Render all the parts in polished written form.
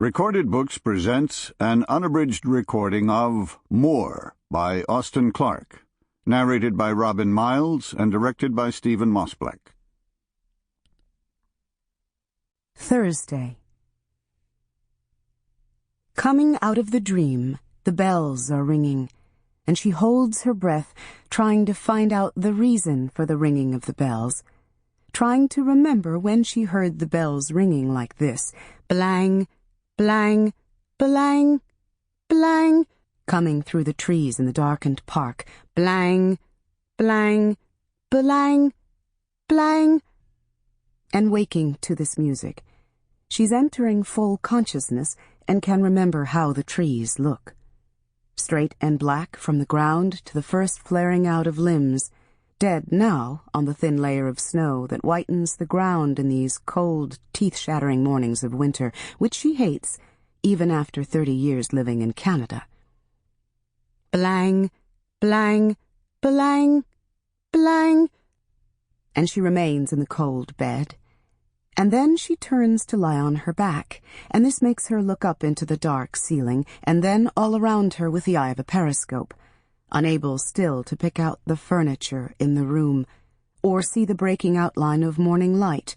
Recorded Books presents an unabridged recording of More by Austin Clarke, narrated by Robin Miles and directed by Stephen Mossbleck. Thursday. Coming out of the dream, the bells are ringing, and she holds her breath, trying to find out the reason for the ringing of the bells, trying to remember when she heard the bells ringing like this, blang, blang, blang, blang, coming through the trees in the darkened park, blang, blang, blang, blang, and waking to this music. She's entering full consciousness and can remember how the trees look. Straight and black from the ground to the first flaring out of limbs, dead now on the thin layer of snow that whitens the ground in these cold, teeth-shattering mornings of winter, which she hates, even after 30 years living in Canada. Blang, blang, blang, blang, and she remains in the cold bed. And then she turns to lie on her back, and this makes her look up into the dark ceiling, and then all around her with the eye of a periscope, unable still to pick out the furniture in the room, or see the breaking outline of morning light,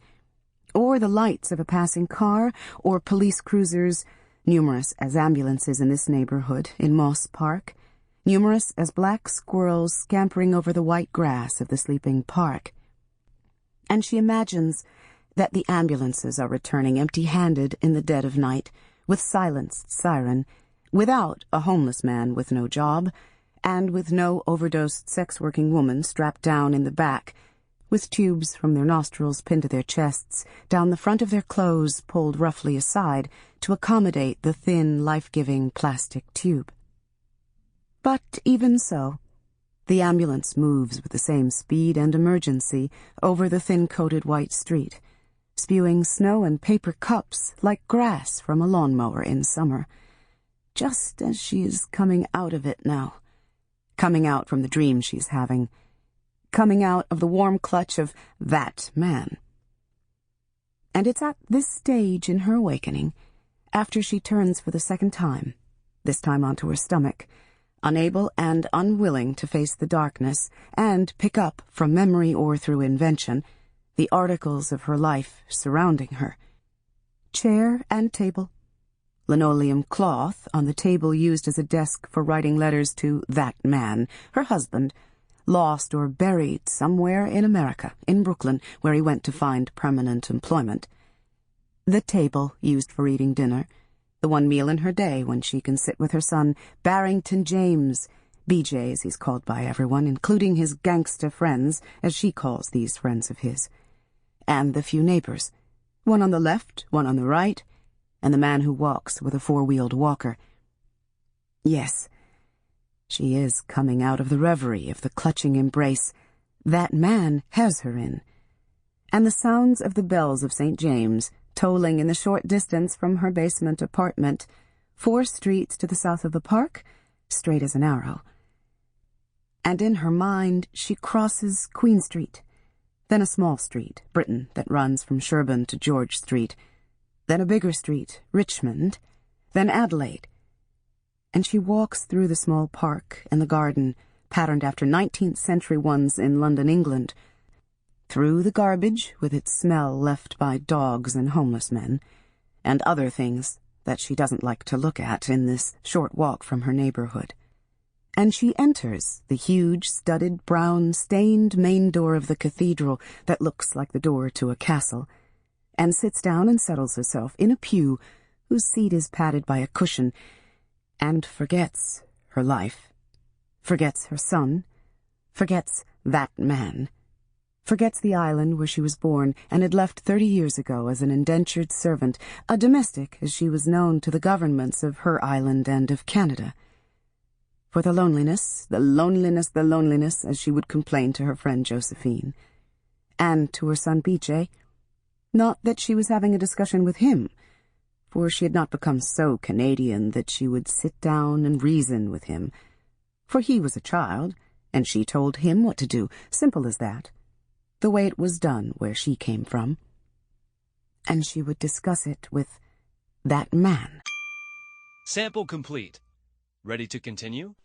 or the lights of a passing car, or police cruisers, numerous as ambulances in this neighborhood, in Moss Park, numerous as black squirrels scampering over the white grass of the sleeping park. And she imagines that the ambulances are returning empty-handed in the dead of night, with silenced siren, without a homeless man with no job, and with no overdosed sex-working woman strapped down in the back, with tubes from their nostrils pinned to their chests, down the front of their clothes pulled roughly aside to accommodate the thin, life-giving plastic tube. But even so, the ambulance moves with the same speed and emergency over the thin-coated white street, spewing snow and paper cups like grass from a lawnmower in summer, just as she is coming out of it now. Coming out from the dream she's having, coming out of the warm clutch of that man. And it's at this stage in her awakening, after she turns for the second time, this time onto her stomach, unable and unwilling to face the darkness and pick up, from memory or through invention, the articles of her life surrounding her. Chair and table, linoleum cloth on the table used as a desk for writing letters to that man, her husband, lost or buried somewhere in America, in Brooklyn, where he went to find permanent employment. The table used for eating dinner, the one meal in her day when she can sit with her son, Barrington James, BJ as he's called by everyone, including his gangsta friends, as she calls these friends of his, and the few neighbors, one on the left, one on the right, and the man who walks with a four-wheeled walker. Yes, she is coming out of the reverie of the clutching embrace that man has her in, and the sounds of the bells of St. James tolling in the short distance from her basement apartment, 4 streets to the south of the park, straight as an arrow. And in her mind she crosses Queen Street, then a small street, Britain, that runs from Sherbourne to George Street, then a bigger street, Richmond, then Adelaide. And she walks through the small park and the garden, patterned after 19th century ones in London, England, through the garbage with its smell left by dogs and homeless men, and other things that she doesn't like to look at in this short walk from her neighborhood. And she enters the huge, studded, brown, stained main door of the cathedral that looks like the door to a castle, and sits down and settles herself in a pew whose seat is padded by a cushion, and forgets her life, forgets her son, forgets that man, forgets the island where she was born and had left 30 years ago as an indentured servant, a domestic as she was known to the governments of her island and of Canada. For the loneliness, as she would complain to her friend Josephine, and to her son BJ. Not that she was having a discussion with him, for she had not become so Canadian that she would sit down and reason with him, for he was a child, and she told him what to do, simple as that, the way it was done where she came from. And she would discuss it with that man. Sample complete. Ready to continue?